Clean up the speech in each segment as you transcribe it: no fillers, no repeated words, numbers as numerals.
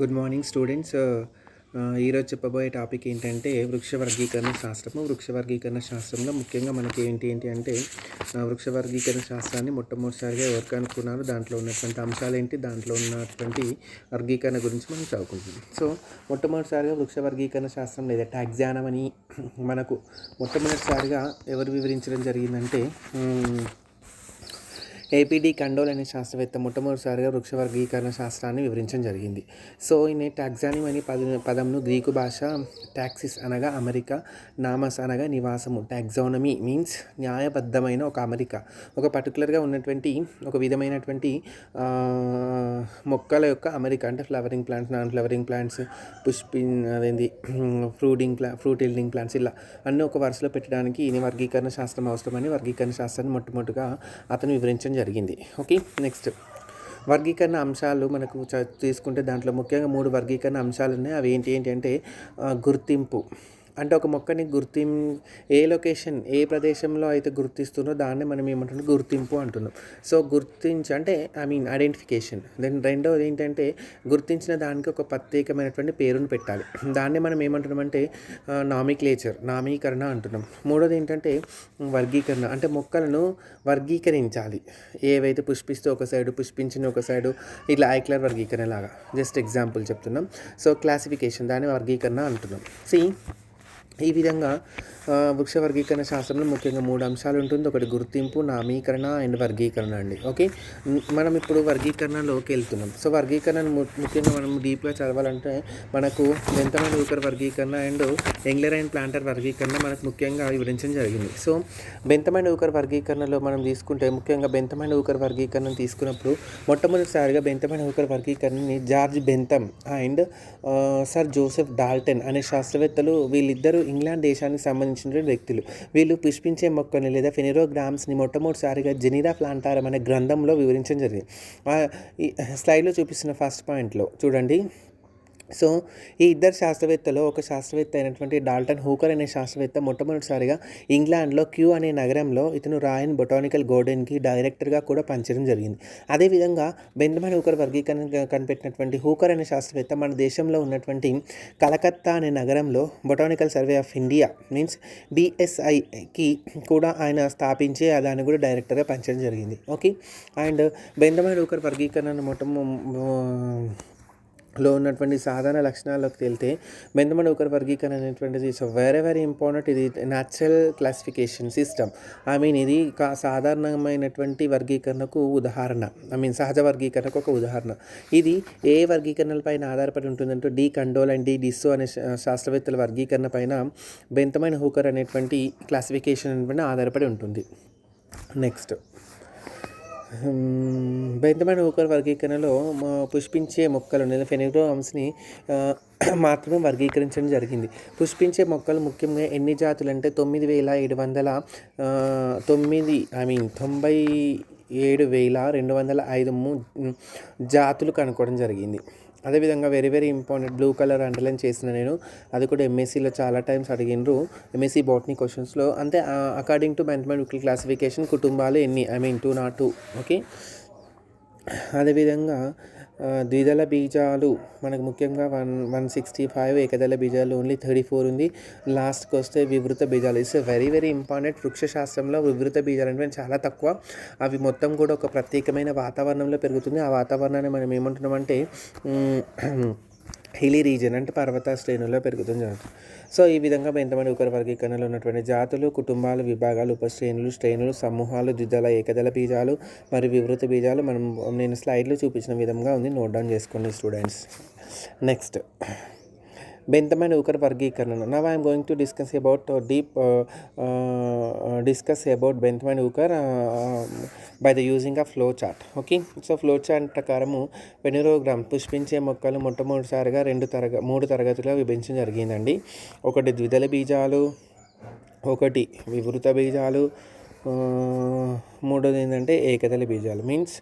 Good morning students. ఈరోజు చెప్పబోయే topic ఏంటంటే వృక్ష వర్గీకరణ శాస్త్రము. వృక్ష వర్గీకరణ శాస్త్రంలో ముఖ్యంగా మనకి ఏంటి అంటే వృక్ష వర్గీకరణ శాస్త్రాన్ని మొట్టమొదటిసారిగా ఎవరు కనుక్కున్నారు, దాంట్లో ఉన్నటువంటి అంశాలు ఏంటి, దాంట్లో ఉన్నటువంటి వర్గీకరణ గురించి మనం చదువుకుంటున్నాం. సో మొట్టమొదటిసారిగా వృక్ష వర్గీకరణ శాస్త్రం లేదా టాక్సానమీ అని మనకు మొట్టమొదటిసారిగా ఎవరు వివరించడం జరిగిందంటే ఏపీడి కండోల్ అనే శాస్త్రవేత్త మొట్టమొదటిసారిగా వృక్ష వర్గీకరణ శాస్త్రాన్ని వివరించడం జరిగింది. సో ఈ టాక్సానమీ అనే పదంను గ్రీకు భాష టాక్సిస్ అనగా అమరిక, నామస్ అనగా నివాసము. టాక్సానమీ మీన్స్ న్యాయబద్ధమైన ఒక అమరిక, ఒక పర్టికులర్గా ఉన్నటువంటి ఒక విధమైనటువంటి మొక్కల యొక్క అమరిక, అంటే flowering plants, non flowering plants, అదేంది ఫ్రూట్ ఈల్డింగ్ ప్లాంట్స్, ఇలా అన్నీ ఒక వరుసలో పెట్టడానికి ఈ వర్గీకరణ శాస్త్రం అవసరమని వర్గీకరణ శాస్త్రాన్ని మొట్టమొదటిగా అతను వివరించడం జరిగింది. ఓకే, నెక్స్ట్ వర్గీకరణ అంశాలు మనకు తీసుకుంటే దాంట్లో ముఖ్యంగా 3 వర్గీకరణ అంశాలు ఉన్నాయి. అవి ఏంటి అంటే గుర్తింపు, అంటే ఒక మొక్కని ఏ లొకేషన్, ఏ ప్రదేశంలో అయితే గుర్తిస్తుందో దాన్ని మనం ఏమంటున్నాం, గుర్తింపు అంటున్నాం. సో అంటే ఐడెంటిఫికేషన్. దెన్ రెండవది ఏంటంటే గుర్తించిన దానికి ఒక ప్రత్యేకమైనటువంటి పేరును పెట్టాలి, దాన్ని మనం ఏమంటున్నామంటే నామీకరణ అంటున్నాం. మూడోది ఏంటంటే వర్గీకరణ, అంటే మొక్కలను వర్గీకరించాలి. ఏవైతే పుష్పిస్తూ ఒక సైడు, పుష్పించిన ఒక సైడు, ఇట్లా ఐక్లర్ వర్గీకరణ లాగా. జస్ట్ ఎగ్జాంపుల్ చెప్తున్నాం. సో క్లాసిఫికేషన్, దాన్ని వర్గీకరణ అంటున్నాం. ఈ విధంగా వృక్ష వర్గీకరణ శాస్త్రంలో ముఖ్యంగా 3 అంశాలు ఉంటుంది. ఒకటి గుర్తింపు, నామీకరణ అండ్ వర్గీకరణ అండి. ఓకే, మనం ఇప్పుడు వర్గీకరణలోకి వెళ్తున్నాం. సో వర్గీకరణ ముఖ్యంగా మనం డీప్గా చదవాలంటే మనకు బెంతమైన ఊకర్ వర్గీకరణ అండ్ ఎంగ్లర్ అండ్ ప్లాంటర్ వర్గీకరణ మనకు ముఖ్యంగా వివరించడం జరిగింది. సో బెంతమైన ఊకర్ వర్గీకరణలో మనం తీసుకుంటే ముఖ్యంగా బెంతమైన ఊకర్ వర్గీకరణ తీసుకున్నప్పుడు మొట్టమొదటిసారిగా బెంతమైన ఊకర్ వర్గీకరణని George Bentham and Sir Joseph Dalton అనే శాస్త్రవేత్తలు, వీళ్ళిద్దరూ ఇంగ్లాండ్ దేశానికి సంబంధించిన వ్యక్తులు. వీళ్ళు పుష్పించే మొక్కని లేదా ఫెనిరోగ్రామ్స్ని మొట్టమొదటిసారిగా జెనిరా ప్లాంటారం అనే గ్రంథంలో వివరించడం జరిగింది. ఈ స్లైడ్లో చూపిస్తున్న ఫస్ట్ పాయింట్లో చూడండి. సో ఈ ఇద్దరు శాస్త్రవేత్తలో ఒక శాస్త్రవేత్త అయినటువంటి డాల్టన్ హూకర్ అనే శాస్త్రవేత్త మొట్టమొదటిసారిగా ఇంగ్లాండ్లో క్యూ అనే నగరంలో ఇతను రాయల్ బొటానికల్ గార్డెన్కి డైరెక్టర్గా కూడా పనిచేయడం జరిగింది. అదేవిధంగా బెంతమైన హూకర్ వర్గీకరణ కనిపెట్టినటువంటి హూకర్ అనే శాస్త్రవేత్త మన దేశంలో ఉన్నటువంటి కలకత్తా అనే నగరంలో Botanical survey of India means BSIకి కూడా ఆయన స్థాపించి దాన్ని కూడా డైరెక్టర్గా పనిచేయడం జరిగింది. ఓకే, అండ్ బెంతమైన హూకర్ వర్గీకరణ లో ఉన్నటువంటి సాధారణ లక్షణాల్లోకి వెళ్తే బెంతమైన ఊకర్ వర్గీకరణ అనేటువంటిది ఇట్స్ వెరీ ఇంపార్టెంట్. ఇది న్యాచురల్ క్లాసిఫికేషన్ సిస్టమ్. ఇది సాధారణమైనటువంటి వర్గీకరణకు ఉదాహరణ, సహజ వర్గీకరణకు ఒక ఉదాహరణ. ఇది ఏ వర్గీకరణలపైన ఆధారపడి ఉంటుందంటే డి కండోల్ అండ్ డి డిస్సో అనే శాస్త్రవేత్తల వర్గీకరణ పైన బెంతమైన హూకర్ అనేటువంటి క్లాసిఫికేషన్ పైన ఆధారపడి ఉంటుంది. నెక్స్ట్ బెంతమైన హూకర్ వర్గీకరణలో పుష్పించే మొక్కలు లేదా ఫెనిరోగ్రామ్స్ని మాత్రమే వర్గీకరించడం జరిగింది. పుష్పించే మొక్కలు ముఖ్యంగా ఎన్ని జాతులు అంటే 97,205 జాతులు కనుక్కోవడం జరిగింది. అదేవిధంగా very important blue colour underline చేసిన నేను, అది కూడా MScలో చాలా టైమ్స్ అడిగినరు, MSc బాటనీ క్వశ్చన్స్లో. అంతే, అకార్డింగ్ టు బెంతమైన ఊకర్ క్లాసిఫికేషన్ కుటుంబాలు ఎన్ని 202. ఓకే, అదేవిధంగా ద్విదళ బీజాలు మనకు ముఖ్యంగా 165, ఏకదళ బీజాలు ఓన్లీ 34 ఉంది. లాస్ట్కి వస్తే వివృత బీజాలు ఇట్స్ వెరీ ఇంపార్టెంట్. వృక్షశాస్త్రంలో వివృత బీజాలు అంటే చాలా తక్కువ. అవి మొత్తం కూడా ఒక ప్రత్యేకమైన వాతావరణంలో పెరుగుతుంది. ఆ వాతావరణాన్ని మనం ఏమంటున్నామంటే హిలీ రీజియన్, అంటే పర్వత శ్రేణుల్లో పెరుగుతుంది. సో ఈ విధంగా బెంతమైన ఊకర్ వర్గీకరణలో ఉన్నటువంటి జాతులు, కుటుంబాలు, విభాగాలు, శ్రేణులు, సమూహాలు, ద్విదళ, ఏకదళ బీజాలు మరియు వివృత బీజాలు నేను స్లైడ్లో చూపించిన విధంగా ఉంది. నోట్ డౌన్ చేసుకోండి స్టూడెంట్స్. నెక్స్ట్ బెంతమైన ఊకర్ వర్గీకరణ. Now I'm going to discuss about బెంతమైన Hooker by the using of flow chart. Okay, so flow chart ప్రకారము ఫెనిరోగ్రామ్ పుష్పించే మొక్కలు మొట్టమొదటిసారిగా 3 తరగతులుగా విభజించడం జరిగిందండి. ఒకటి ద్విదళ బీజాలు, ఒకటి వివృత బీజాలు, మూడోది ఏంటంటే ఏకదళ బీజాలు మీన్స్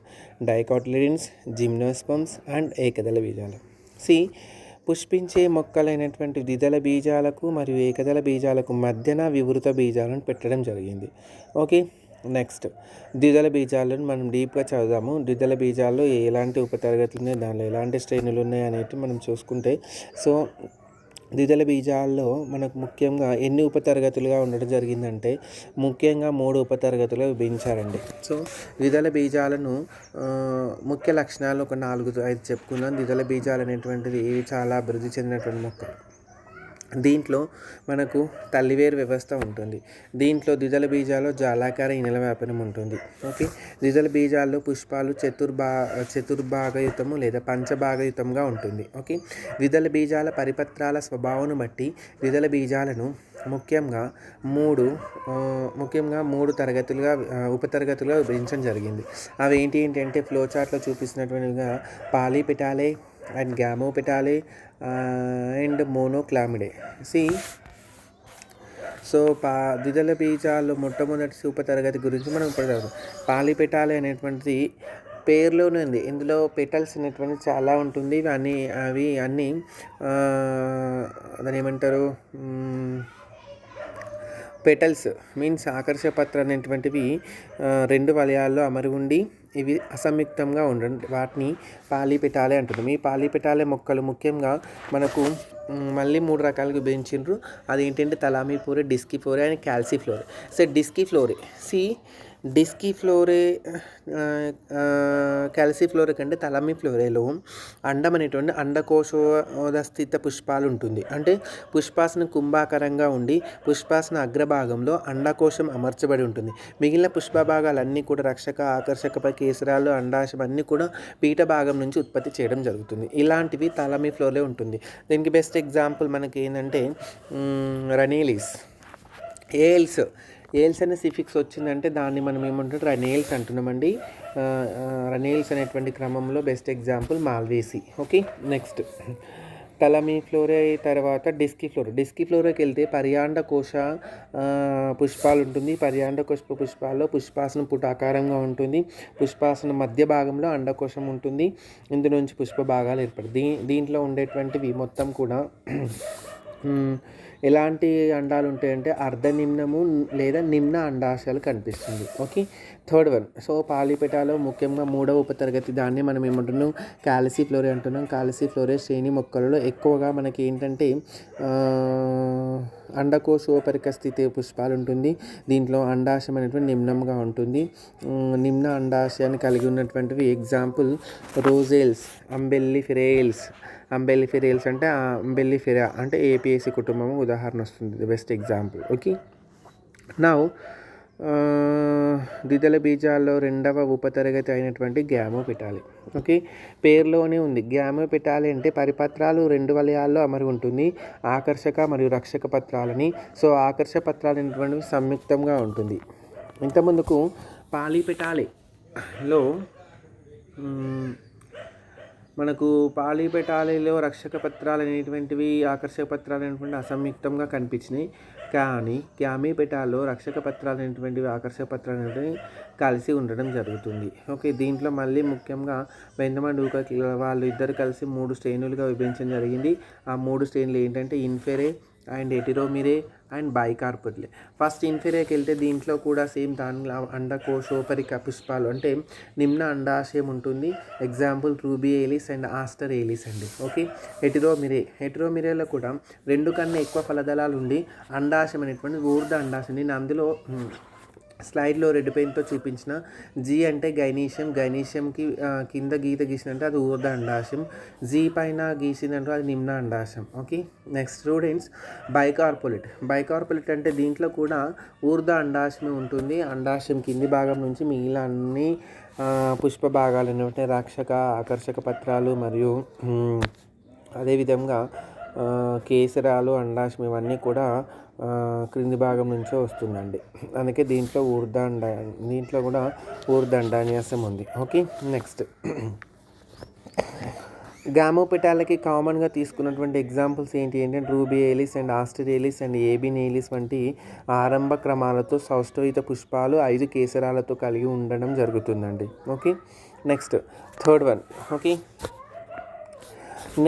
డైకాటిలిడన్స్, జిమ్నోస్పర్మ్స్ అండ్ ఏకదళ బీజాలు. పుష్పించే మొక్కలైనటువంటి ద్విదళ బీజాలకు మరియు ఏకదళ బీజాలకు మధ్యన వివృత బీజాలను పెట్టడం జరిగింది. ఓకే, నెక్స్ట్ ద్విదళ బీజాలను మనం డీప్గా చదువుదాము. ద్విదళ బీజాల్లో ఎలాంటి ఉపతరగతులు ఉన్నాయి, దానిలో ఎలాంటి శ్రేణులు ఉన్నాయి అనేవి మనం చూసుకుంటే, సో ద్విదళ బీజాల్లో మనకు ముఖ్యంగా ఎన్ని ఉపతరగతులుగా ఉండడం జరిగిందంటే ముఖ్యంగా 3 ఉపతరగతులుగా విభజించారండి. సో ద్విదళ బీజాలను ముఖ్య లక్షణాలు ఒక 4, 5 చెప్పుకుందాం. ద్విదళ బీజాలు అనేటువంటిది చాలా అభివృద్ధి చెందినటువంటి మొక్కలు. దీంట్లో మనకు తల్లివేరు వ్యవస్థ ఉంటుంది. దీంట్లో ద్విదళ బీజాల్లో జాలాకార ఇనల వ్యాపనం ఉంటుంది. ఓకే, ద్విదళ బీజాల్లో పుష్పాలు చతుర్భాగయుతము లేదా పంచభాగయుతంగా ఉంటుంది. ఓకే, ద్విదళ బీజాల పరిపత్రాల స్వభావం బట్టి ద్విదళ బీజాలను ముఖ్యంగా మూడు తరగతులుగా ఉపతరగతులుగా విభజించడం జరిగింది. అవి ఏంటంటే ఫ్లో చార్ట్లో చూపిస్తున్నటువంటిగా Polypetalae and Gamopetalae and Monochlamydeae. So ద్విదళ బీజాల్లో మొట్టమొదటి ఉపతరగతి గురించి మనం ఇప్పుడు చదువుతాం. పాలీపెటాలే అనేటువంటిది పేరులోనే ఉంది. ఇందులో పెటల్స్ అనేటువంటి చాలా ఉంటుంది. అవి అన్నీ దాన్ని ఏమంటారు, పెటల్స్ మీన్స్ ఆకర్షపత్ర అనేటువంటివి 2 వలయాల్లో అమరి ఉండి ఇవి అసంయుక్తంగా ఉండండి, వాటిని పాలీపెటాలే అంటున్నాం. ఈ పాలీపెటాలే మొక్కలు ముఖ్యంగా మనకు మళ్ళీ 3 రకాలుగా విభజించారు. అదేంటంటే తలామీఫ్లోరే, డిస్కిఫ్లోరే అండ్ క్యాల్సిఫ్లోరే. సో డిస్కిఫ్లోరే క్యాల్సిఫ్లోరే కంటే తలామీఫ్లోరేలో అండం అనేటువంటి అండకోశోదస్థిత పుష్పాలు ఉంటుంది. అంటే పుష్పాసన కుంభాకారంగా ఉండి పుష్పాసన అగ్రభాగంలో అండకోశం అమర్చబడి ఉంటుంది. మిగిలిన పుష్ప భాగాలన్నీ కూడా రక్షక, ఆకర్షక, కేసరాలు, అండాశయం అన్నీ కూడా పీఠ భాగం నుంచి ఉత్పత్తి చేయడం జరుగుతుంది. ఇలాంటివి తలామీఫ్లోరే ఉంటుంది. దీనికి బెస్ట్ ఎగ్జాంపుల్ మనకి ఏంటంటే రనీలిస్. ఏల్స్ అనే సిఫిక్స్ వచ్చిందంటే దాన్ని మనం ఏమంటాం, రనేల్స్ అంటున్నామండి. రనేల్స్ అనేటువంటి క్రమంలో బెస్ట్ ఎగ్జాంపుల్ మాల్వేసి. ఓకే, నెక్స్ట్ తలామీఫ్లోరే తర్వాత డిస్కిఫ్లోరేకి వెళ్తే పర్యాండకోశ పుష్పాలు ఉంటుంది. పర్యాండకోశ పుష్పాల్లో పుష్పాసనం పుటాకారంగా ఉంటుంది. పుష్పాసనం మధ్య భాగంలో అండకోశం ఉంటుంది. ఇందు నుంచి పుష్ప భాగాలు ఏర్పడతాయి. దీంట్లో ఉండేటువంటివి మొత్తం కూడా ఎలాంటి అండాలు ఉంటాయంటే అర్ధనిమ్నము లేదా నిమ్న అండాశయాలు కనిపిస్తుంది. Okay, third one. సో పాలీపెటాలో ముఖ్యంగా 3వ ఉపతరగతి, దాన్ని మనం ఏమంటున్నాం, క్యాలిసిఫ్లోరే అంటున్నాం. క్యాలిసిఫ్లోరే శ్రేణి మొక్కలలో ఎక్కువగా మనకి ఏంటంటే అండకోశోపరిక స్థితి పుష్పాలు ఉంటుంది. దీంట్లో అండాశయం అనేటువంటి నిమ్నంగా ఉంటుంది. నిమ్న అండాశయాన్ని కలిగి ఉన్నటువంటివి ఎగ్జాంపుల్ రోజేల్స్, అంబెల్లిఫెరేల్స్ అంటే అంబెల్లిఫెరా అంటే ఏపిఎసి కుటుంబం ఉదాహరణ వస్తుంది, బెస్ట్ ఎగ్జాంపుల్. ఓకే, నౌ ద్విదళ బీజాల్లో 2వ ఉపతరగతి అయినటువంటి గ్యామోపెటాలే. ఓకే, పేరులోనే ఉంది. గ్యామోపెటాలే అంటే పరిపత్రాలు 2 వలయాల్లో అమరి ఉంటుంది. ఆకర్షక మరియు రక్షక పత్రాలని. సో ఆకర్షక పత్రాలు అనేటువంటివి సంయుక్తంగా ఉంటుంది. ఇంతకుముందుకు పాలీపెటాలేలో మనకు పాలీపెటాలేలో రక్షక పత్రాలు అనేటువంటివి, ఆకర్షక పత్రాలు అనేటువంటి అసంయుక్తంగా కనిపించినాయి. కానీ గ్యామీపెటాల్లో రక్షక పత్రాలు అనేటువంటివి, ఆకర్షక పత్రాలు అనేవి కలిసి ఉండడం జరుగుతుంది. ఓకే, దీంట్లో మళ్ళీ ముఖ్యంగా బెంజమిన్ డూకా వాళ్ళు ఇద్దరు కలిసి 3 శ్రేణులుగా విభజించడం జరిగింది. ఆ 3 శ్రేణులు ఏంటంటే ఇన్ఫెరే అండ్ హెటిరోమిరే అండ్ బైకార్పొట్లే. ఫస్ట్ ఇన్ఫెరేకి వెళ్తే దీంట్లో కూడా సేమ్ దానిలో అండకోశోపరిక పుష్పాలు అంటే నిమ్న అండాశయం ఉంటుంది. ఎగ్జాంపుల్ రూబీ ఏలిస్ అండ్ ఆస్టర్ ఏలిస్ అండి. ఓకే, హెటిరోమిరేలో కూడా 2 కన్నా ఎక్కువ ఫలదళాలు ఉండి అండాశయం అనేటువంటి ఊర్ధ అండాశయం. నేను అందులో స్లైడ్లో రెడ్ పెయింట్తో చూపించిన జీ అంటే గైనీషియంకి కింద గీత గీసినంటే అది ఊర్ధ అండాశయం, జీ పైన గీసిందంటే అది నిమ్న అండాశయం. ఓకే, నెక్స్ట్ స్టూడెంట్స్ బైకార్పొలిట్ అంటే దీంట్లో కూడా ఊర్ధ అండాశయం ఉంటుంది. అండాశయం కింది భాగం నుంచి మిగిలిన అన్ని పుష్ప భాగాలు అనేవి రక్షక, ఆకర్షక పత్రాలు మరియు అదేవిధంగా కేసరాలు, అండాశయం ఇవన్నీ కూడా క్రింది భాగం నుంచే వస్తుందండి. అందుకే దీంట్లో కూడా ఊర్ధండాన్యాసం ఉంది. ఓకే, నెక్స్ట్ గ్యామోపెటాలకి కామన్గా తీసుకున్నటువంటి ఎగ్జాంపుల్స్ ఏంటంటే Rubiales and Asterales and Ebenales వంటి ఆరంభ క్రమాలతో సౌష్ఠవిత పుష్పాలు 5 కేసరాలతో కలిగి ఉండడం జరుగుతుందండి. Okay, next third one. Okay,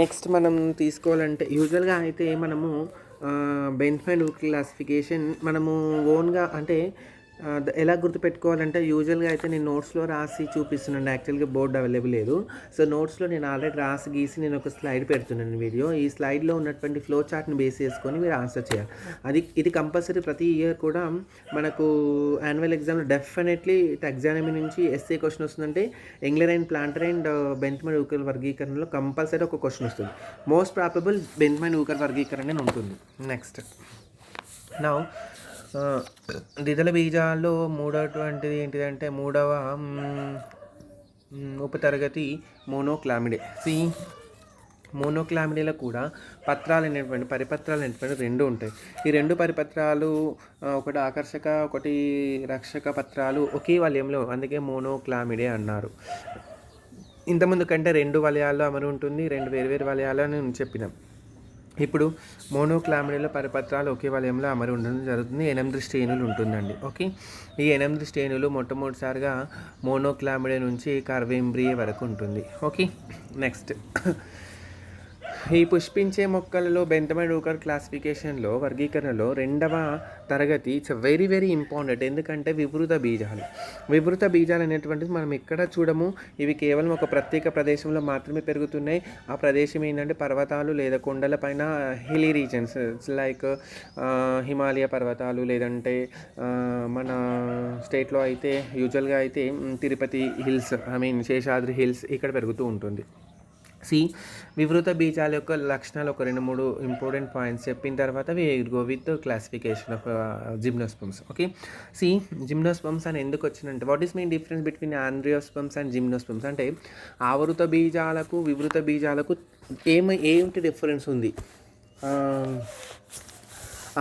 next మనం తీసుకోవాలంటే యూజువల్గా అయితే మనము బెంజమిన్ డూకా క్లాసిఫికేషన్ మనము ఓన్గా అంటే ఎలా గుర్తుపెట్టుకోవాలంటే యూజువల్గా అయితే నేను నోట్స్లో రాసి చూపిస్తున్నాను. యాక్చువల్గా బోర్డు అవైలబుల్ లేదు. సో నోట్స్లో నేను ఆల్రెడీ రాసి గీసి నేను ఒక స్లైడ్ పెడుతున్నాను వీడియో. ఈ స్లైడ్లో ఉన్నటువంటి ఫ్లో చార్ట్ని బేస్ చేసుకొని మీరు ఆన్సర్ చేయాలి. ఇది కంపల్సరీ ప్రతి ఇయర్ కూడా మనకు యాన్యువల్ ఎగ్జామ్లో డెఫినెట్లీ టాక్సానమీ నుంచి ఎస్ఏ క్వశ్చన్ వస్తుందంటే ఎంగ్లర్ అండ్ ప్లాంటర్ అండ్ బెంత్మన్ ఊకర్ వర్గీకరణలో కంపల్సరీ ఒక క్వశ్చన్ వస్తుంది. మోస్ట్ ప్రాబబుల్ బెంత్మన్ ఊకర్ వర్గీకరణ ఉంటుంది. నెక్స్ట్ నా ద్విదళ బీజాల్లో మూడవటువంటిది ఏంటిదంటే మూడవ ఉపతరగతి మోనోక్లామిడే. మోనోక్లామిడేలో కూడా పత్రాలు అనేటువంటి పరిపత్రాలు అనేటువంటి రెండు ఉంటాయి. ఈ రెండు పరిపత్రాలు ఒకటి ఆకర్షక ఒకటి రక్షక పత్రాలు ఒకే వలయంలో, అందుకే మోనోక్లామిడే అన్నారు. ఇంతకుముందు కంటే రెండు వలయాల్లో అమరు ఉంటుంది, రెండు వేరు వలయాలు అని చెప్పినాం. ఇప్పుడు మోనోక్లామిడేలో పరిపత్రాలు ఒకే వలయంలో అమరు ఉండడం జరుగుతుంది. 8 శ్రేణులు ఉంటుందండి. ఓకే, ఈ 8 శ్రేణులు మొట్టమొదటిసారిగా మోనోక్లామిడే నుంచి కార్వేంబ్రియే వరకు ఉంటుంది. ఓకే, నెక్స్ట్ ఈ పుష్పించే మొక్కలలో బెంతమన్ ఊకర్ క్లాసిఫికేషన్లో వర్గీకరణలో రెండవ తరగతి ఇట్స్ వెరీ వెరీ ఇంపార్టెంట్. ఎందుకంటే వివృత బీజాలు అనేటువంటిది మనం ఎక్కడ చూడము. ఇవి కేవలం ఒక ప్రత్యేక ప్రదేశంలో మాత్రమే పెరుగుతున్నాయి. ఆ ప్రదేశం ఏంటంటే పర్వతాలు లేదా కొండల పైన హిలీ రీజన్స్ లైక్ హిమాలయ పర్వతాలు, లేదంటే మన స్టేట్లో అయితే యూజువల్గా అయితే తిరుపతి హిల్స్, శేషాద్రి హిల్స్ ఇక్కడ పెరుగుతూ ఉంటుంది. వివృత బీజాల యొక్క లక్షణాలు ఒక 2-3 ఇంపార్టెంట్ పాయింట్స్ చెప్పిన తర్వాత we go with classification of gymnosperms. Okay, gymnosperms అని ఎందుకు వచ్చిందంటే what is main difference between angiosperms and gymnosperms అంటే ఆవృత బీజాలకు వివృత బీజాలకు ఏంటి డిఫరెన్స్ ఉంది?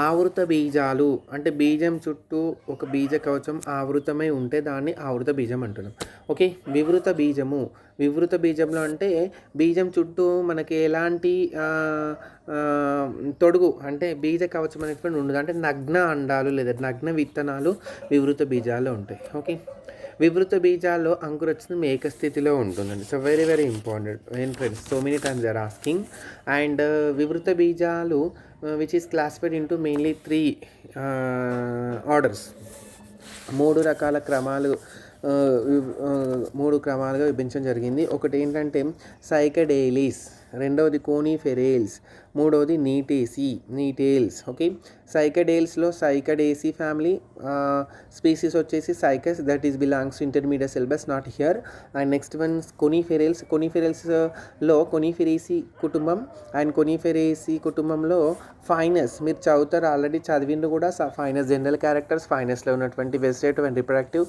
ఆవృత బీజాలు అంటే బీజం చుట్టూ ఒక బీజ కవచం ఆవృతమై ఉంటే దాన్ని ఆవృత బీజం అంటున్నాం. ఓకే, వివృత బీజంలో అంటే బీజం చుట్టూ మనకి ఎలాంటి తొడుగు అంటే బీజ కవచం అనేటువంటి ఉండదు. అంటే నగ్న అండాలు లేదా నగ్న విత్తనాలు వివృత బీజాల్లో ఉంటాయి. ఓకే, వివృత బీజాల్లో అంకురోత్సవం ఏకస్థితిలో ఉంటుందండి. So very very important friends, so many times they are asking. And వివృత బీజాలు which is classified into mainly 3 orders. 3 రకాల క్రమాలుగా విభజించడం జరిగింది. ఒకటి ఏంటంటే సైకడేలీస్, రెండవది కోనిఫెరేల్స్, మూడవది నీటేల్స్. ఓకే, సైకడేల్స్లో సైకడేసీ ఫ్యామిలీ స్పీసీస్ వచ్చేసి Cycas, that is belongs to intermediate syllabus, not here. And next one కోనిఫెరేల్స్లో కొనిఫెరేసీ కుటుంబం, అండ్ కొనిఫెరేసీ కుటుంబంలో ఫైనస్ మీరు చదువుతారు, ఆల్రెడీ చదివిండ్రు కూడా. ఫైనస్ జనరల్ క్యారెక్టర్స్, ఫైనస్లో ఉన్నటువంటి వెజిటేటివ్ అండ్ రిప్రొడక్టివ్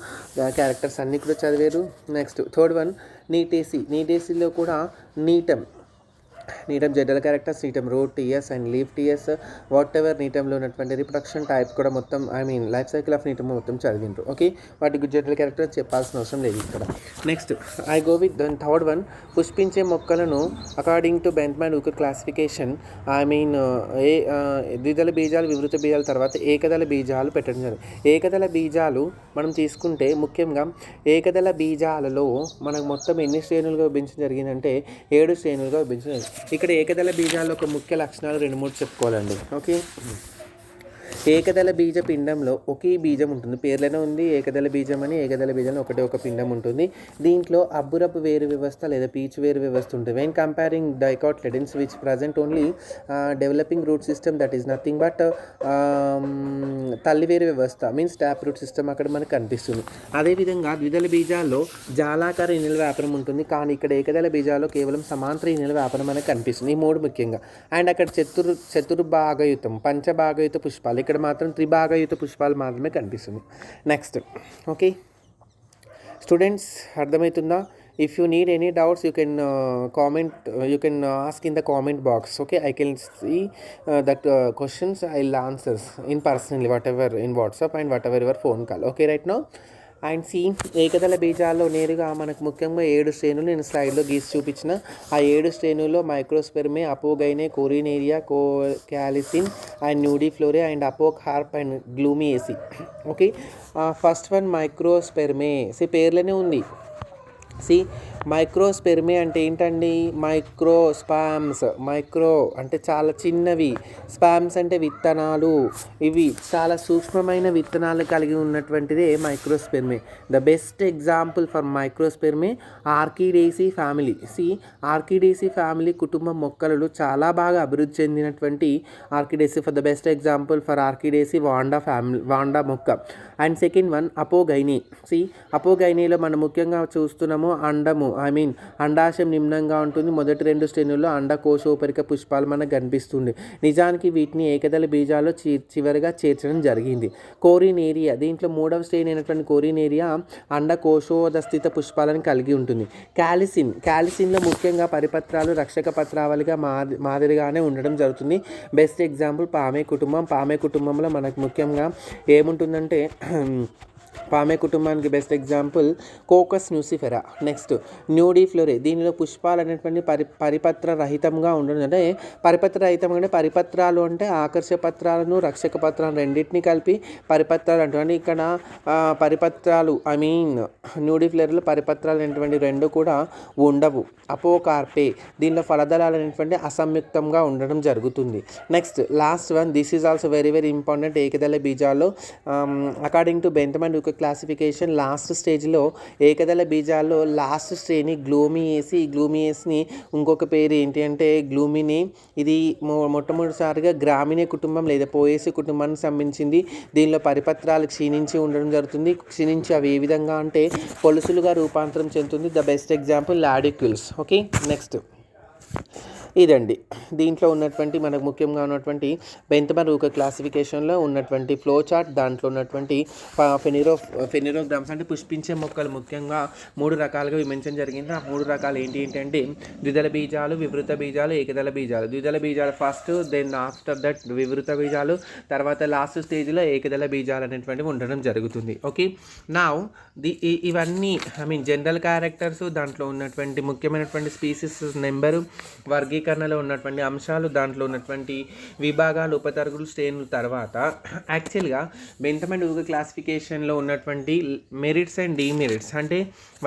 క్యారెక్టర్స్ అన్నీ కూడా చదివారు. నెక్స్ట్ థర్డ్ వన్ నీటేసీలో కూడా Gnetum general characters, Gnetum root TS and leaf TS, whatever నీటంలో ఉన్నటువంటి రిప్రొడక్షన్ టైప్ కూడా మొత్తం లైఫ్ సైకిల్ ఆఫ్ నీటమ్ మొత్తం చదివిండ్రు. ఓకే, వాటికి జనరల్ క్యారెక్టర్స్ చెప్పాల్సిన అవసరం లేదు ఇక్కడ. Next I go with then third one, పుష్పించే మొక్కలను according to Bentham Hooker classification ద్విదళ బీజాలు వివృత బీజాల తర్వాత ఏకదళ బీజాలు పెట్టడం జరిగింది. ఏకదళ బీజాలు మనం తీసుకుంటే ముఖ్యంగా ఏకదళ బీజాలలో మనకు మొత్తం ఎన్ని శ్రేణులుగా విభజించడం జరిగిందంటే 7 శ్రేణులుగా విభజించడం జరిగింది. ఇక్కడ ఏకదళ బీజాల్లో ఒక ముఖ్య లక్షణాలు 2-3 చెప్పుకోవాలండి. ఓకే, ఏకదళ బీజ పిండంలో ఒకే బీజం ఉంటుంది. పేర్లోనే ఉంది ఏకదళ బీజం అని. ఏకదళ బీజంలో ఒక పిండం ఉంటుంది. దీంట్లో అబ్బురపు వేరు వ్యవస్థ లేదా పీచు వేరు వ్యవస్థ ఉంటుంది. When comparing dicotyledons which present only developing root system, that is nothing but తల్లి వేరు వ్యవస్థ మీన్స్ ట్యాప్ రూట్ సిస్టమ్ అక్కడ మనకు కనిపిస్తుంది. అదేవిధంగా ద్విదళ బీజాల్లో జాలాకార ఇనెల వ్యాపనం ఉంటుంది. కానీ ఇక్కడ ఏకదళ బీజాల్లో కేవలం సమాంతర ఇనెల వ్యాపనం మనకు కనిపిస్తుంది. ఈ 3 ముఖ్యంగా. అండ్ అక్కడ చతుర్భాగయుతం పంచభాగయుత పుష్పాలు, ఇక్కడ మాత్రం త్రిభాగయుత పుష్పాలు మాత్రమే కనిపిస్తుంది. నెక్స్ట్ ఓకే స్టూడెంట్స్, అర్థమవుతుందా? If you need any doubts, you can comment, you can ask in the comment box. Okay, I can see that questions I'll answer in personally, whatever in WhatsApp and whatever your phone call. Okay, right now. And ఏకదళ బీజాల్లో నేరుగా మనకు ముఖ్యంగా 7 శ్రేణులు నేను స్లైడ్లో గీసి చూపించిన. ఆ 7 శ్రేణుల్లో Microspermae, Epigynae, Coronarieae, Calycinae and Nudiflorae and Apocarpae and Glumaceae. Okay, first one Microspermae. పేర్లోనే ఉంది. మైక్రోస్పెర్మి అంటే ఏంటండి? మైక్రో అంటే చాలా చిన్నవి, స్పామ్స్ అంటే విత్తనాలు. ఇవి చాలా సూక్ష్మమైన విత్తనాలు కలిగి ఉన్నటువంటిదే Microspermae. The best example for Microspermae Orchidaceae family. Orchidaceae family కుటుంబం మొక్కలు చాలా బాగా అభివృద్ధి చెందినటువంటి Orchidaceae. For the best example for Orchidaceae Vanda మొక్క. And second one Epigynae. అపోగైనీలో మనం ముఖ్యంగా చూస్తున్నాము అండాశయం నిమ్నంగా ఉంటుంది. మొదటి 2 శ్రేణుల్లో అండకోశోపరిక పుష్పాలు మనకు కనిపిస్తుంది. నిజానికి వీటిని ఏకదళ బీజాల్లో చివరిగా చేర్చడం జరిగింది. కోరినేరియా, దీంట్లో 3వ శ్రేణి అయినటువంటి కోరినేరియా అండకోశోదస్థిత పుష్పాలను కలిగి ఉంటుంది. క్యాలిసిన్లో ముఖ్యంగా పరిపత్రాలు రక్షక పత్రావళిగా మాదిరిగానే ఉండడం జరుగుతుంది. బెస్ట్ ఎగ్జాంపుల్ పామే కుటుంబంలో మనకు ముఖ్యంగా ఏముంటుందంటే పామే కుటుంబానికి best example Cocos nucifera. Next Nudiflorae, దీనిలో పుష్పాలు అనేటువంటి పరిపత్ర రహితంగా ఉండడం. అంటే పరిపత్ర రహితం అంటే పరిపత్రాలు అంటే ఆకర్షక పత్రాలను రక్షక పత్రాలను రెండింటిని కలిపి పరిపత్రాలు అంటారు. ఇక్కడ పరిపత్రాలు న్యూడిఫ్లోరేలో పరిపత్రాలు అనేటువంటి 2 కూడా ఉండవు. అపోకార్పే, దీనిలో ఫలదళాలు అనేటువంటి అసంయుక్తంగా ఉండడం జరుగుతుంది. Next last one, this is also very very important. ఏకదళ బీజాల్లో according to Bentham and Hooker classification last స్టేజ్లో ఏకదళ బీజాల్లో లాస్ట్ శ్రేణి గ్లూమియేసి. ఈ గ్లూమియేస్ని ఇంకొక పేరు ఏంటి అంటే గ్లూమిని. ఇది మొట్టమొదటిసారిగా గ్రామీణ కుటుంబం లేదా పోయేసి కుటుంబానికి సంబంధించింది. దీనిలో పరిపత్రాలు క్షీణించి ఉండడం జరుగుతుంది. క్షీణించి అవి ఏ విధంగా అంటే పొలుసులుగా రూపాంతరం చెందుతుంది. The best example lodicules. Okay, next ఇదండి దీంట్లో ఉన్నటువంటి మనకు ముఖ్యంగా ఉన్నటువంటి బెంతమ్ అండ్ హుక్ క్లాసిఫికేషన్లో ఉన్నటువంటి ఫ్లో చార్ట్. దాంట్లో ఉన్నటువంటి ఫెనిరోగ్రామ్స్ అంటే పుష్పించే మొక్కలు ముఖ్యంగా 3 రకాలుగా విభజించడం జరిగింది. ఆ 3 రకాలు ఏంటి అంటే ద్విదళ బీజాలు, వివృత బీజాలు, ఏకదళ బీజాలు. ద్విదళ బీజాలు ఫస్ట్, దెన్ ఆఫ్టర్ దట్ వివృత బీజాలు, తర్వాత లాస్ట్ స్టేజ్లో ఏకదళ బీజాలు అనేటువంటివి ఉండడం జరుగుతుంది. ఓకే, నా ఇవన్నీ జనరల్ క్యారెక్టర్స్, దాంట్లో ఉన్నటువంటి ముఖ్యమైనటువంటి స్పీసీస్ నెంబరు, వర్గీకరణలో ఉన్నటువంటి అంశాలు, దాంట్లో ఉన్నటువంటి విభాగాలు, ఉపతరగులు, శ్రేణుల తర్వాత యాక్చువల్గా బెంతమ్ అండ్ హుక్ క్లాసిఫికేషన్లో ఉన్నటువంటి మెరిట్స్ అండ్ డిమెరిట్స్ అంటే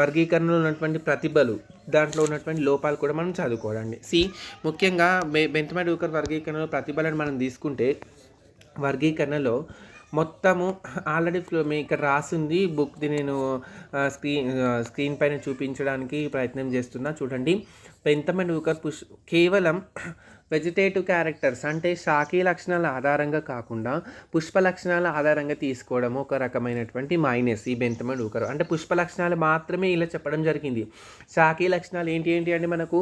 వర్గీకరణలో ఉన్నటువంటి ప్రతిభలు, దాంట్లో ఉన్నటువంటి లోపాలు కూడా మనం చదువుకోవాలండి. ముఖ్యంగా బెంతమ్ అండ్ హుక్ వర్గీకరణలో ప్రతిభలను మనం తీసుకుంటే వర్గీకరణలో మొత్తము ఆల్రెడీ మీ ఇక్కడ రాసింది బుక్ది నేను స్క్రీన్ పైన చూపించడానికి ప్రయత్నం చేస్తున్నా. చూడండి, బెంతమ్ అండ్ హుక్ కేవలం వెజిటేటివ్ క్యారెక్టర్స్ అంటే శాఖీ లక్షణాల ఆధారంగా కాకుండా పుష్ప లక్షణాల ఆధారంగా తీసుకోవడం ఒక రకమైనటువంటి మైనస్ ఈ బెంతమ్ అండ్ హుక్. అంటే పుష్ప లక్షణాలు మాత్రమే ఇలా చెప్పడం జరిగింది. శాఖీ లక్షణాలు ఏంటి అంటే మనకు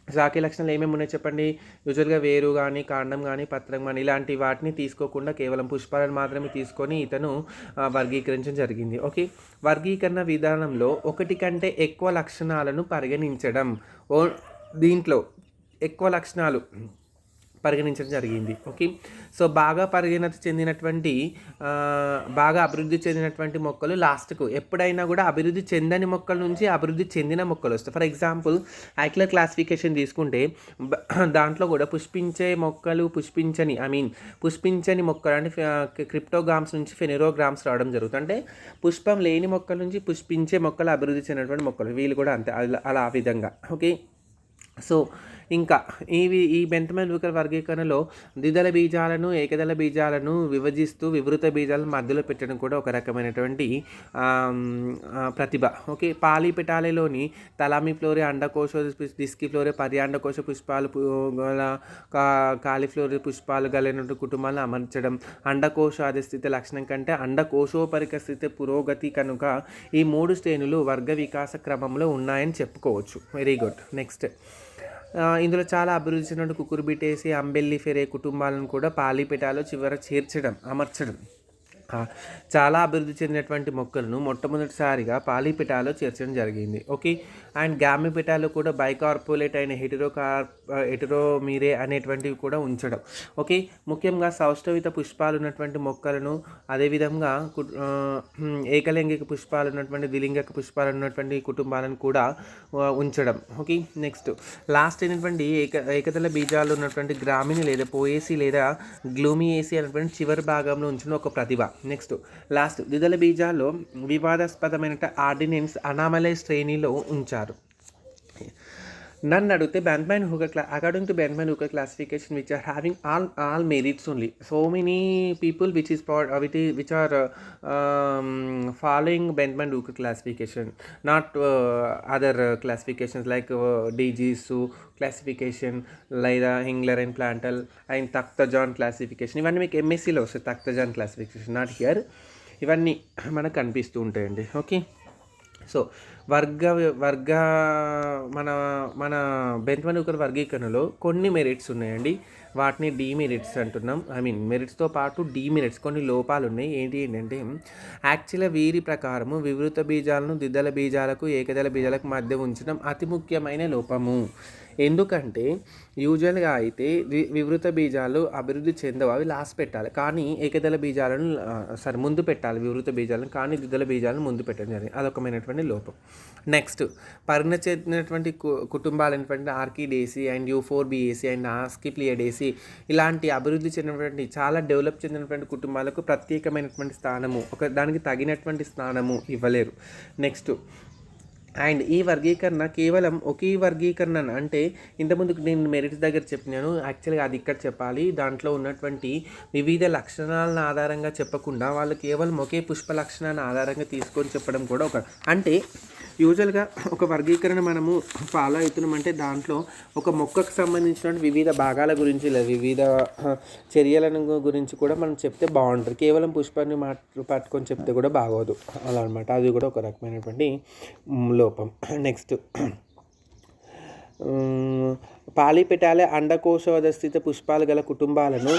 శాఖీ లక్షణాలు ఏమేమి ఉన్నాయి చెప్పండి. యూజువల్గా వేరు కానీ, కాండం కానీ, పత్రం కానీ ఇలాంటి వాటిని తీసుకోకుండా కేవలం పుష్పాలను మాత్రమే తీసుకొని ఇతను వర్గీకరించడం జరిగింది. ఓకే, వర్గీకరణ విధానంలో 1 కంటే ఎక్కువ లక్షణాలను పరిగణించడం. దీంట్లో ఎక్కువ లక్షణాలు పరిగణించడం జరిగింది. ఓకే, సో బాగా అభివృద్ధి చెందినటువంటి మొక్కలు లాస్ట్కు ఎప్పుడైనా కూడా అభివృద్ధి చెందని మొక్కల నుంచి అభివృద్ధి చెందిన మొక్కలు వస్తాయి. ఫర్ ఎగ్జాంపుల్ ఐక్లర్ క్లాసిఫికేషన్ తీసుకుంటే దాంట్లో కూడా పుష్పించే మొక్కలు, పుష్పించని మొక్కలు అంటే క్రిప్టోగ్రామ్స్ నుంచి ఫెనిరోగ్రామ్స్ రావడం జరుగుతుంది. అంటే పుష్పం లేని మొక్కల నుంచి పుష్పించే మొక్కలు అభివృద్ధి చెందినటువంటి మొక్కలు, వీళ్ళు కూడా అంతే అలా ఆ విధంగా. ఓకే, సో ఇంకా ఈ బెంతమ్ అండ్ హుక్ వర్గీకరణలో ద్విదళ బీజాలను, ఏకదళ బీజాలను విభజిస్తూ వివృత బీజాలను మధ్యలో పెట్టడం కూడా ఒక రకమైనటువంటి ప్రతిభ. ఓకే, పాలీపెటాలేలోని తలామిఫ్లోరే, అండకోశ, డిస్కిఫ్లోరే, పర్యాండకోశ పుష్పాలు కాలిఫ్లోరే పుష్పాలు కలిగిన కుటుంబాలను అమర్చడం. అండకోశాది స్థితి లక్షణం కంటే అండకోశోపరిక స్థితి పురోగతి కనుక ఈ 3 శ్రేణులు వర్గ వికాస క్రమంలో ఉన్నాయని చెప్పుకోవచ్చు. Very good. నెక్స్ట్ ఇందులో చాలా అభివృద్ధి చెందిన కుకుర్బిటేసి, అంబెల్లిఫెరే కుటుంబాలను కూడా పాలీపెటాలో అమర్చడం. చాలా అభివృద్ధి చెందినటువంటి మొక్కలను మొట్టమొదటిసారిగా పాలీపెటాలో చేర్చడం జరిగింది. ఓకే, అండ్ గ్యామిపెటాలో కూడా బైకార్పోలేట్ అయిన ఎటరోమీరే అనేటువంటివి కూడా ఉంచడం. ఓకే, ముఖ్యంగా సౌష్ఠవిత పుష్పాలు ఉన్నటువంటి మొక్కలను, అదేవిధంగా ఏకలింగిక పుష్పాలు ఉన్నటువంటి, ద్విలింగిక పుష్పాలు ఉన్నటువంటి కుటుంబాలను కూడా ఉంచడం. ఓకే, నెక్స్ట్ లాస్ట్ అయినటువంటి ఏకదళ బీజాలు ఉన్నటువంటి గ్రామీణ లేదా పోయేసి లేదా గ్లూమియేసి అనేటువంటి చివరి భాగంలో ఉంచిన ఒక ప్రతిభ. నెక్స్ట్ లాస్ట్ ద్విదళ బీజాల్లో వివాదాస్పదమైన ఆర్డినెన్స్ అనామలై శ్రేణిలో ఉంచారు. నన్ను అడిగితే Bentham Hooker according to Bentham Hooker classification which are having all merits only. So many people which are following Bentham Hooker classification, not other classifications like DG's classification లేదా Engler and Prantl and Takhtajan classification. ఇవన్నీ మీకు ఎంఎస్సీలో వస్తాయి. Takhtajan classification not here. ఇవన్నీ మనకు కనిపిస్తూ ఉంటాయండి. Okay, so వర్గ మన మన బెంత్మన్ హూకర్ వర్గీకరణలో కొన్ని మెరిట్స్ ఉన్నాయండి. వాటిని డీమెరిట్స్ అంటున్నాం. మెరిట్స్తో పాటు డీమెరిట్స్ కొన్ని లోపాలు ఉన్నాయి. ఏంటంటే యాక్చువల్గా వీరి ప్రకారము వివృత బీజాలను ద్విదళ బీజాలకు ఏకదళ బీజాలకు మధ్య ఉంచడం అతి ముఖ్యమైన లోపము. ఎందుకంటే యూజువల్గా అయితే వివృత బీజాలు అభివృద్ధి చెందవు, అవి లాస్ట్ పెట్టాలి. కానీ ఏకదళ బీజాలను ముందు పెట్టాలి వివృత బీజాలను, కానీ ద్విదళ బీజాలను ముందు పెట్టడం జరిగింది. అదొకమైనటువంటి లోపం. నెక్స్ట్ పరిణతి చెందినటువంటి కుటుంబాలైనటువంటి ఆర్కిడేసి అండ్ యూఫోర్బియేసి అండ్ ఆస్కిప్లియడేసి ఇలాంటి అభివృద్ధి చెందినటువంటి చాలా డెవలప్ చెందినటువంటి కుటుంబాలకు ప్రత్యేకమైనటువంటి స్థానము, దానికి తగినటువంటి స్థానము ఇవ్వలేరు. నెక్స్ట్ అండ్ ఈ వర్గీకరణ కేవలం ఒకే వర్గీకరణ అంటే ఇంతకుముందు నేను మెరిట్స్ దగ్గర చెప్పినాను, యాక్చువల్గా అది ఇక్కడ చెప్పాలి. దాంట్లో ఉన్నటువంటి వివిధ లక్షణాలను ఆధారంగా చెప్పకుండా వాళ్ళు కేవలం ఒకే పుష్ప లక్షణాన్ని ఆధారంగా తీసుకొని చెప్పడం కూడా అంటే యూజువల్గా ఒక వర్గీకరణ మనము ఫాలో అవుతున్నామంటే దాంట్లో ఒక మొక్కకు సంబంధించిన వివిధ భాగాల గురించి లేదా వివిధ చర్యలను గురించి కూడా మనం చెప్తే బాగుంటుంది. కేవలం పుష్పాన్ని పట్టుకొని చెప్తే కూడా బాగోదు అలా అనమాట. అది కూడా ఒక రకమైనటువంటి లోపం. నెక్స్ట్ పాలిపెటాలే అండకోశవద స్థిత పుష్పాలు గల కుటుంబాలను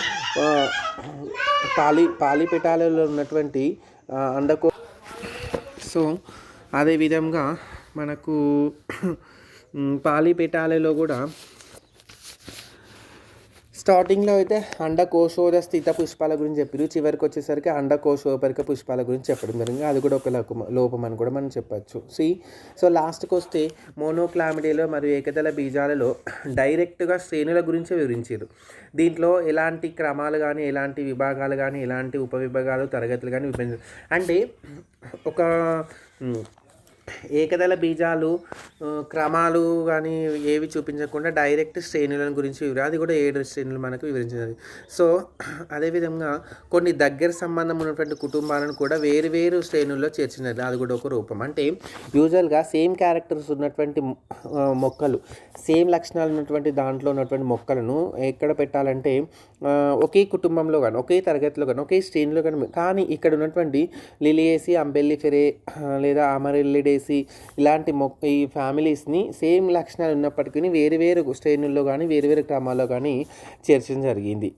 పాలిపెటాలలో ఉన్నటువంటి సో అదేవిధంగా మనకు పాలిపెటాలలో కూడా స్టార్టింగ్లో అయితే అండకోశోద స్థిత పుష్పాల గురించి చెప్పారు, చివరికి వచ్చేసరికి అండకోశోపరిక పుష్పాల గురించి చెప్పడం జరిగింది. అది కూడా ఒక లోపం అని కూడా మనం చెప్పచ్చు. సో లాస్ట్కి వస్తే మోనోక్లామిడీలో మరియు ఏకదళ బీజాలలో డైరెక్ట్గా శ్రేణుల గురించి వివరించారు. దీంట్లో ఎలాంటి క్రమాలు కానీ, ఎలాంటి విభాగాలు కానీ, ఎలాంటి ఉపవిభాగాలు తరగతులు కానీ అంటే ఒక ఏకదళ బీజాలు క్రమాలు కానీ ఏవి చూపించకుండా డైరెక్ట్ శ్రేణులను గురించి అది కూడా 7 శ్రేణులు మనకు వివరించినది. సో అదేవిధంగా కొన్ని దగ్గర సంబంధం ఉన్నటువంటి కుటుంబాలను కూడా వేరు శ్రేణుల్లో చేర్చినది. అది కూడా ఒక రూపం. అంటే యూజువల్గా సేమ్ క్యారెక్టర్స్ ఉన్నటువంటి మొక్కలు, సేమ్ లక్షణాలు ఉన్నటువంటి దాంట్లో ఉన్నటువంటి మొక్కలను ఎక్కడ పెట్టాలంటే ఒకే కుటుంబంలో కానీ, ఒకే తరగతిలో కానీ, ఒకే శ్రేణిలో కానీ ఇక్కడ ఉన్నటువంటి లిలియేసి, అంబెల్లిఫెరే లేదా అమరెల్లిడేసి ఇలాంటి ఈ ఫ్యామిలీస్ని సేమ్ లక్షణాలు ఉన్నప్పటికీ వేరు శ్రేణుల్లో కానీ వేరు క్రమాల్లో కానీ చేర్చడం జరిగింది.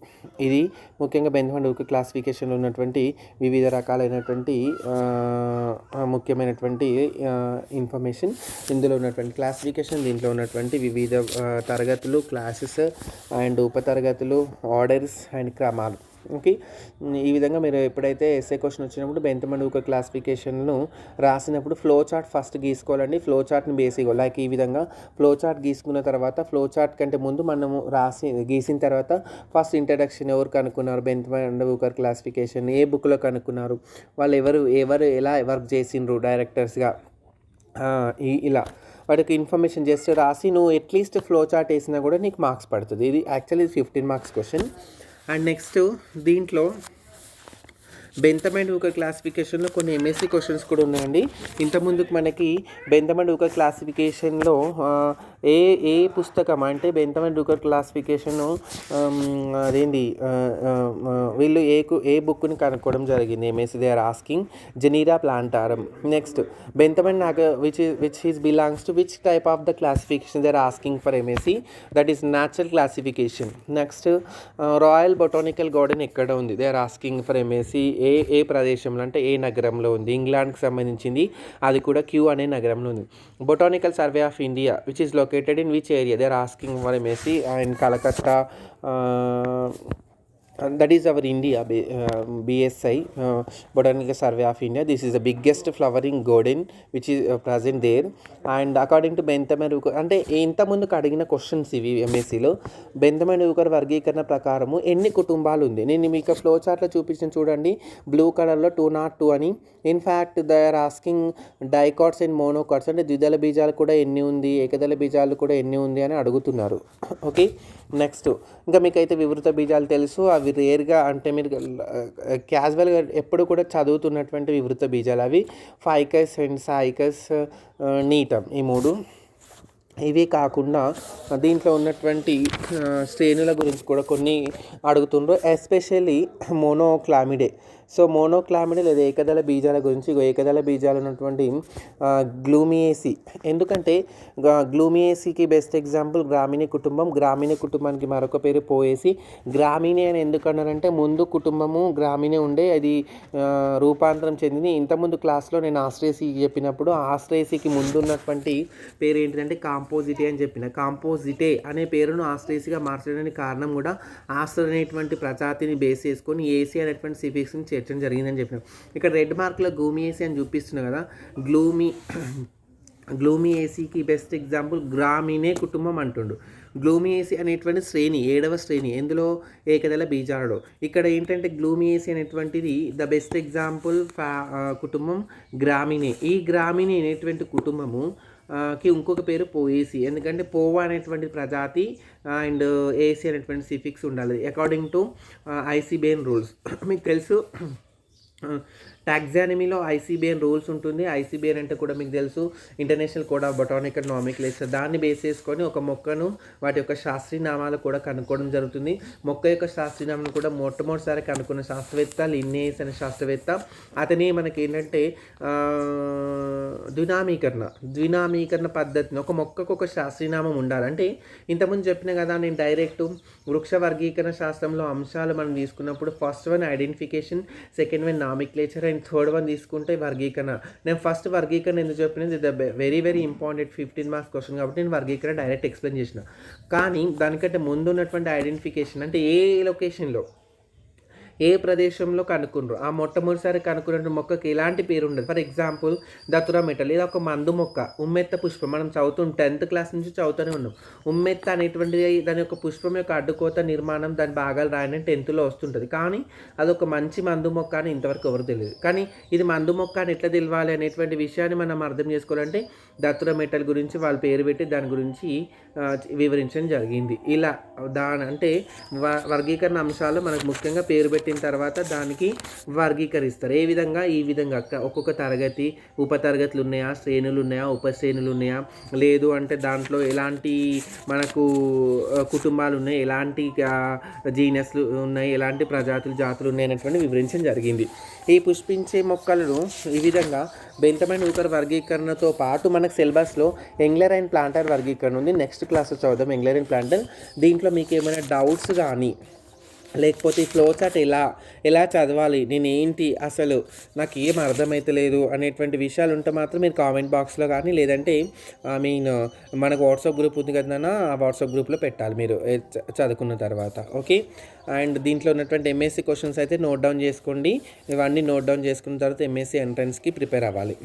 ఇది ముఖ్యంగా బెంత్మన్ హూకర్ క్లాసిఫికేషన్లో ఉన్నటువంటి వివిధ రకాలైనటువంటి ముఖ్యమైనటువంటి ఇన్ఫర్మేషన్. ఇందులో ఉన్నటువంటి క్లాసిఫికేషన్, దీంట్లో ఉన్నటువంటి వివిధ తరగతులు, క్లాసెస్ అండ్ ఉపతరగతులు, ఆర్డర్స్ అండ్ క్రమాలు. ఓకే, ఈ విధంగా మీరు ఎప్పుడైతే ఎస్ఏ క్వశ్చన్ వచ్చినప్పుడు బెంత్మన్ హూకర్ క్లాసిఫికేషన్ను రాసినప్పుడు ఫ్లో చార్ట్ ఫస్ట్ గీసుకోవాలండి. ఫ్లో చార్ట్ని బేసిక్గా లైక్ ఈ విధంగా ఫ్లో చార్ట్ గీసుకున్న తర్వాత ఫ్లో చార్ట్ కంటే ముందు మనము గీసిన తర్వాత ఫస్ట్ ఇంట్రడక్షన్ ఎవరు కనుక్కున్నారు, బెంత్మన్ హూకర్ క్లాసిఫికేషన్ ఏ బుక్లో కనుక్కున్నారు, వాళ్ళు ఎవరు ఎలా వర్క్ చేసిండ్రు డైరెక్టర్స్గా, ఇలా వాటికి ఇన్ఫర్మేషన్ జస్ట్ రాసి నువ్వు అట్లీస్ట్ ఫ్లో చార్ట్ వేసినా కూడా నీకు మార్క్స్ పడుతుంది. ఇది actually 15 marks question. And next దీంట్లో బెంత్మన్ హూకర్ క్లాసిఫికేషన్లో కొన్ని ఎంఎస్సీ క్వశ్చన్స్ కూడా ఉన్నాయండి. ఇంతకుముందుకు మనకి బెంత్మన్ హూకర్ క్లాసిఫికేషన్లో ఏ పుస్తకం అంటే బెంత్మన్ హూకర్ క్లాసిఫికేషన్ వీళ్ళు ఏ బుక్ని కనుక్కోవడం జరిగింది. MSc they are asking Genera Plantarum. Next Bentham which is belongs to which type of the classification they are asking for MSc, that is natural classification. Next royal botanical garden ఎక్కడ ఉంది, they are asking for MSc ఏ ప్రదేశంలో అంటే ఏ నగరంలో ఉంది? ఇంగ్లాండ్కి సంబంధించింది, అది కూడా queue అనే నగరంలో ఉంది. Botanical survey of India which is located in which area? They are asking for MSc and Calcutta. That is our India, BSI, Botanical Survey of India. This is the biggest flowering garden which is present there. And according to బెంతమెన్ రూకర్, అంటే ఇంతకుముందుకు అడిగిన questions ఇవి ఎంఎస్సిలో. బెంతమెన్ రూకర్ వర్గీకరణ ప్రకారము ఎన్ని కుటుంబాలు ఉంది? నేను మీకు ఫ్లో చార్ట్లో చూపించిన చూడండి, బ్లూ కలర్లో 202 అని. In fact they are asking dicots and monocots, అంటే ద్విదళ బీజాలు కూడా ఎన్ని ఉంది, ఏకదళ బీజాలు కూడా ఎన్ని ఉంది అని అడుగుతున్నారు. ఓకే, నెక్స్ట్ ఇంకా మీకైతే వివృత బీజాలు తెలుసు. అవి రేర్గా, అంటే మీరు క్యాజువల్గా ఎప్పుడు కూడా చదువుతున్నటువంటి వివృత బీజాలు అవి ఫైకస్ అండ్ సాయికస్, నీటం, ఈ మూడు. ఇవి కాకుండా దీంట్లో ఉన్నటువంటి శ్రేణుల గురించి కూడా కొన్ని అడుగుతుండ్రు, ఎస్పెషల్లీ మోనోక్లామిడే. సో మోనోక్లామిడే లేదా ఏకదళ బీజాల గురించి, ఏకదళ బీజాలు ఉన్నటువంటి గ్లూమియేసి. ఎందుకంటే గ్లూమియేసికి బెస్ట్ ఎగ్జాంపుల్ గ్రామీణ కుటుంబం. గ్రామీణ కుటుంబానికి మరొక పేరు పోయేసి. గ్రామీణ అని ఎందుకు అన్నారంటే ముందు కుటుంబము గ్రామీణ ఉండే, అది రూపాంతరం చెందింది. ఇంతకుముందు క్లాస్లో నేను ఆస్ట్రేసి చెప్పినప్పుడు ఆస్ట్రేసికి ముందు ఉన్నటువంటి పేరు ఏంటిదంటే కాంపోజిటే అని చెప్పిన. కాంపోజిటే అనే పేరును ఆస్ట్రేసిగా మార్చడానికి కారణం కూడా ఆస్ట్ర అనేటువంటి ప్రజాతిని బేస్ చేసుకొని ఏసీ అనేటువంటి సిఫిక్స్ని చేర్చడం జరిగిందని చెప్పిన. ఇక్కడ రెడ్ మార్క్లో గ్లూమియేసి అని చూపిస్తున్నా కదా, గ్లూమియేసికి బెస్ట్ ఎగ్జాంపుల్ గ్రామీణే కుటుంబం అంటుండు. గ్లూమియేసి అనేటువంటి శ్రేణి 7వ శ్రేణి, ఎందులో ఏకదళ బీజాలలో. ఇక్కడ ఏంటంటే గ్లూమియేసి అనేటువంటిది ద బెస్ట్ ఎగ్జాంపుల్ కుటుంబం గ్రామీణే. ఈ గ్రామీణే అనేటువంటి కుటుంబము కి ఇంకొక పేరు పోయేసి, ఎందుకంటే పోవా అనేటువంటి ప్రజాతి అండ్ ఏసీ అనేటువంటి సిఫిక్స్ ఉండాలి అకార్డింగ్ టు ఐసీబీఎన్ రూల్స్. మీకు తెలుసు టాక్సానమీలో ఐసీబీఎన్ రూల్స్ ఉంటుంది. ఐసీబీఎన్ అంటే కూడా మీకు తెలుసు international code of botanical nomenclature. దాన్ని బేస్ చేసుకొని ఒక మొక్కను వాటి యొక్క శాస్త్రీయ నామాలు కూడా కనుక్కోవడం జరుగుతుంది. మొక్క యొక్క శాస్త్రీయ నామాలు కూడా మొట్టమొదటిసారి కనుక్కున్న శాస్త్రవేత్త లిన్నేయస్ అనే శాస్త్రవేత్త. అతని మనకి ఏంటంటే ద్వినామీకరణ పద్ధతిని, ఒక మొక్కకు ఒక శాస్త్రీయనామం ఉండాలి. అంటే ఇంతకుముందు చెప్పిన కదా నేను డైరెక్ట్ వృక్ష వర్గీకరణ శాస్త్రంలో అంశాలు మనం తీసుకున్నప్పుడు first one identification, second one nomenclature and third one తీసుకుంటే వర్గీకరణ. నేను ఫస్ట్ వర్గీకరణ ఎందుకు చెప్పినది, ఇది వెరీ ఇంపార్టెంట్ 15 మార్క్స్ క్వశ్చన్ కాబట్టి నేను వర్గీకరణ డైరెక్ట్ ఎక్స్ప్లెయిన్ చేసిన. కానీ దానికంటే ముందు ఉన్నటువంటి ఐడెంటిఫికేషన్, అంటే ఏ లొకేషన్లో ఏ ప్రదేశంలో కనుక్కున్నారు, ఆ మొట్టమొదటిసారి కనుక్కున్న మొక్కకి ఎలాంటి పేరు ఉండదు. ఫర్ ఎగ్జాంపుల్ దతురా మెటల్, ఇది ఒక మందు మొక్క. ఉమ్మెత్త పుష్పం మనం 10th క్లాస్ నుంచి చదువుతూనే ఉన్నాం. ఉమ్మెత్త అనేటువంటిది దాని యొక్క పుష్పం యొక్క అడ్డుకోత నిర్మాణం, దాని భాగాలు రాయని 10th వస్తుంటుంది. కానీ అదొక మంచి మందు మొక్క అని ఇంతవరకు ఎవరు తెలియదు. కానీ ఇది మందు మొక్క అని ఎట్లా తెలియాలి అనేటువంటి విషయాన్ని మనం అర్థం చేసుకోవాలంటే దతురా మెటల్ గురించి వాళ్ళు పేరు పెట్టి దాని గురించి వివరించడం జరిగింది. ఇలా అంటే వర్గీకరణ అంశాలు మనకు ముఖ్యంగా పేరు పెట్టిన తర్వాత దానికి వర్గీకరిస్తారు. ఏ విధంగా, ఈ విధంగా ఒక్కొక్క తరగతి ఉపతరగతులు ఉన్నాయా, శ్రేణులు ఉన్నాయా, ఉపశ్రేణులు ఉన్నాయా, లేదు అంటే దాంట్లో ఎలాంటి మనకు కుటుంబాలు ఉన్నాయి, ఎలాంటి జీనస్లు ఉన్నాయి, ఎలాంటి ప్రజాతులు జాతులు ఉన్నాయి అనేటువంటి వివరించడం జరిగింది. ఈ పుష్పించే మొక్కలను ఈ విధంగా బెంతమెన్ రూకర్ వర్గీకరణతో పాటు మనకు సిలబస్లో ఎంగ్లర్ అండ్ ప్లాంటర్ వర్గీకరణ ఉంది. నెక్స్ట్ క్లాస్లో చదువుదాం ఎంగ్లర్ అండ్ ప్లాంటర్. దీంట్లో మీకు ఏమైనా డౌట్స్ కానీ లేకపోతే ఈ ఫ్లో చార్ట్ ఎలా చదవాలి, నేను ఏంటి అసలు నాకు ఏం అర్థమవుతలేదు అనేటువంటి విషయాలు ఉంటే మాత్రం మీరు కామెంట్ బాక్స్లో కానీ లేదంటే మనకు వాట్సాప్ గ్రూప్ ఉంది కదా, ఆ వాట్సాప్ గ్రూప్లో పెట్టాలి మీరు చదువుకున్న తర్వాత. ఓకే, అండ్ దీంట్లో ఉన్నటువంటి ఎంఎస్సి క్వశ్చన్స్ అయితే నోట్ డౌన్ చేసుకోండి. ఇవన్నీ నోట్ డౌన్ చేసుకున్న తర్వాత ఎంఎస్సి ఎంట్రన్స్కి ప్రిపేర్ అవ్వాలి.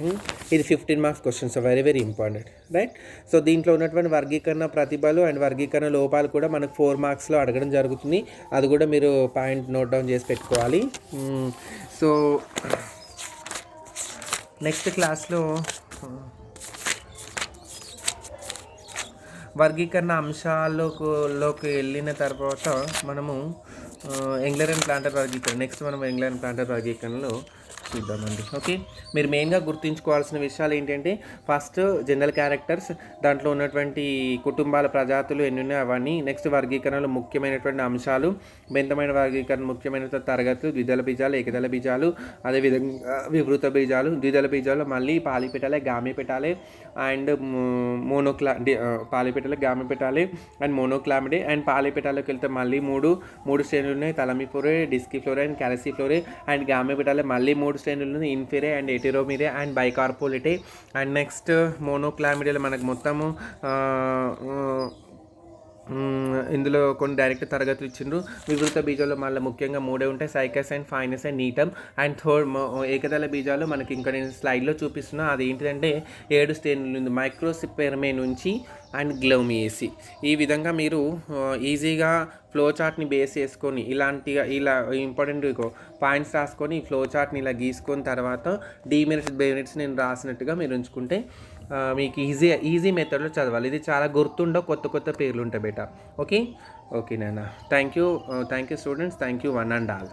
ఇది 15 marks questions, very important, right. So దీంట్లో ఉన్నటువంటి వర్గీకరణ ప్రతిభలు అండ్ వర్గీకరణ లోపాలు కూడా మనకు 4 మార్క్స్లో అడగడం జరుగుతుంది. అది కూడా మీరు పాయింట్ నోట్ డౌన్ చేసి పెట్టుకోవాలి. సో నెక్స్ట్ క్లాస్లో వర్గీకరణ అంశాల్లోకి వెళ్ళిన తర్వాత మనము ఎంగ్లర్ అండ్ ప్లాంటర్ వర్గీకరణ, నెక్స్ట్ మనం ఎంగ్లర్ అండ్ ప్లాంటర్ వర్గీకరణలో చూద్దామండి. ఓకే, మీరు మెయిన్గా గుర్తుంచుకోవాల్సిన విషయాలు ఏంటంటే ఫస్ట్ జనరల్ క్యారెక్టర్స్, దాంట్లో ఉన్నటువంటి కుటుంబాల ప్రజాతులు ఎన్ని ఉన్నాయో అవన్నీ. నెక్స్ట్ వర్గీకరణలో ముఖ్యమైనటువంటి అంశాలు, బెంతమైన వర్గీకరణ ముఖ్యమైన తరగతులు, ద్విదళ బీజాలు, ఏకదళ బీజాలు, అదేవిధంగా వివృత బీజాలు. ద్విదళ బీజాలు మళ్ళీ పాలి పెట్టాలి, గామి పెట్టాలి అండ్ పాలి పెట్టాలి, గామి పెట్టాలి అండ్ మోనోక్లామిడే. అండ్ పాలి పెట్టాలోకి వెళ్తే మళ్ళీ మూడు శ్రేణులు ఉన్నాయి, తలమి ఫ్లోరే, డిస్కి ఫ్లోరే అండ్ క్యాలసీ ఫ్లోరే. అండ్ గామి పెట్టాలి మళ్ళీ 3 శ్రేణులు ఉన్నాయి, ఇన్ఫిరే అండ్ ఎటిరోమిరే అండ్ బైకార్పోలిటే. అండ్ నెక్స్ట్ మోనోక్లామిడియాలో మనకు మొత్తము ఇందులో కొన్ని డైరెక్ట్ తరగతులు ఇచ్చిండ్రు. వివృత బీజాలు మళ్ళీ ముఖ్యంగా 3 ఉంటాయి, Cycas and Pinus and Gnetum. And third ఏకదళ బీజాలు మనకి ఇంకా నేను స్లైడ్లో చూపిస్తున్నా, అది ఏంటిదంటే 7 శ్రేణులు ఉంది, మైక్రోసిపెర్మే నుంచి అండ్ గ్లోమియేసి. ఈ విధంగా మీరు ఈజీగా ఫ్లో చార్ట్ని బేస్ చేసుకొని ఇలా ఇంపార్టెంట్ పాయింట్స్ రాసుకొని ఫ్లో చార్ట్ని ఇలా గీసుకొని తర్వాత డీమెరిట్స్ బెనిఫిట్స్ నేను రాసినట్టుగా మీరు ఉంచుకుంటే మీకు ఈజీ మెథడ్లో చదవాలి. ఇది చాలా గుర్తుండో కొత్త పేర్లు ఉంటాయి బేటా. ఓకే నాన్న, thank you students, thank you one and all.